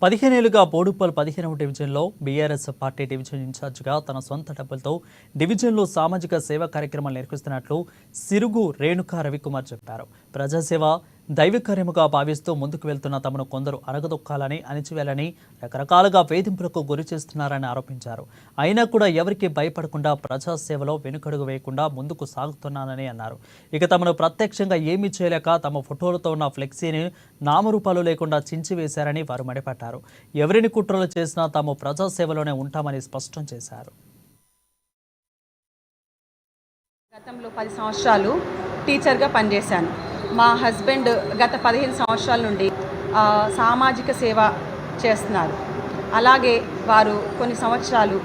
15 ఏళ్లుగా బోడుప్పల్ 15వ డివిజన్లో బీఆర్ఎస్ పార్టీ డివిజన్ ఇన్ఛార్జిగా తన సొంత డబ్బులతో డివిజన్లో సామాజిక సేవా కార్యక్రమాలు నిర్వహిస్తున్నట్లు సిరుగు రేణుకా రవికుమార్ చెప్పారు. ప్రజాసేవ దైవకార్యముగా భావిస్తూ ముందుకు వెళ్తున్న తమను కొందరు అణగదొక్కాలని, అణిచివేయాలని రకరకాలుగా వేధింపులకు గురి చేస్తున్నారని ఆరోపించారు. అయినా కూడా ఎవరికి భయపడకుండా ప్రజాసేవలో వెనుకడుగు వేయకుండా ముందుకు సాగుతున్నానని అన్నారు. ఇక తమను ప్రత్యక్షంగా ఏమీ చేయలేక తమ ఫోటోలతో ఉన్న ఫ్లెక్సీని నామరూపాలు లేకుండా చించివేశారని వారు మండిపడ్డారు. ఎవరిని కుట్రలు చేసినా తాము ప్రజాసేవలోనే ఉంటామని స్పష్టం చేశారు. గతంలో 10 సంవత్సరాలు టీచర్గా పనిచేశాను. మా హస్బెండ్ గత 15 సంవత్సరాల నుండి సామాజిక సేవ చేస్తున్నారు. అలాగే వారు కొన్ని సంవత్సరాలు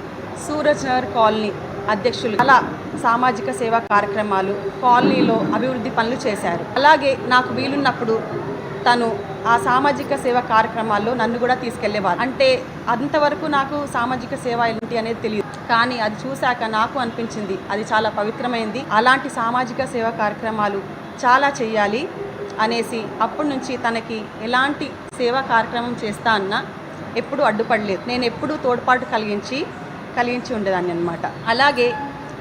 సూరజ్ నగర్ కాలనీ అధ్యక్షులు అలా సామాజిక సేవా కార్యక్రమాలు కాలనీలో అభివృద్ధి పనులు చేశారు. అలాగే నాకు వీలున్నప్పుడు తను ఆ సామాజిక సేవా కార్యక్రమాల్లో నన్ను కూడా తీసుకెళ్లేవారు. అంటే అంతవరకు నాకు సామాజిక సేవ ఏంటి అనేది తెలియదు, కానీ అది చూశాక నాకు అనిపించింది అది చాలా పవిత్రమైంది. అలాంటి సామాజిక సేవా కార్యక్రమాలు చాలా చేయాలి అనేసి అప్పటి నుంచి తనకి ఎలాంటి సేవా కార్యక్రమం చేస్తా అన్నా ఎప్పుడూ అడ్డుపడలేదు. నేను ఎప్పుడూ తోడ్పాటు కలిగించి ఉండేదాన్ని అన్నమాట. అలాగే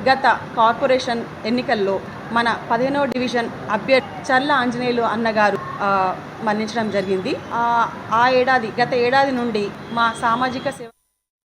గత కార్పొరేషన్ ఎన్నికల్లో మన 15వ డివిజన్ అభ్యర్థి చర్ల ఆంజనేయులు అన్నగారు మరణించడం జరిగింది. గత ఏడాది నుండి మా సామాజిక సేవ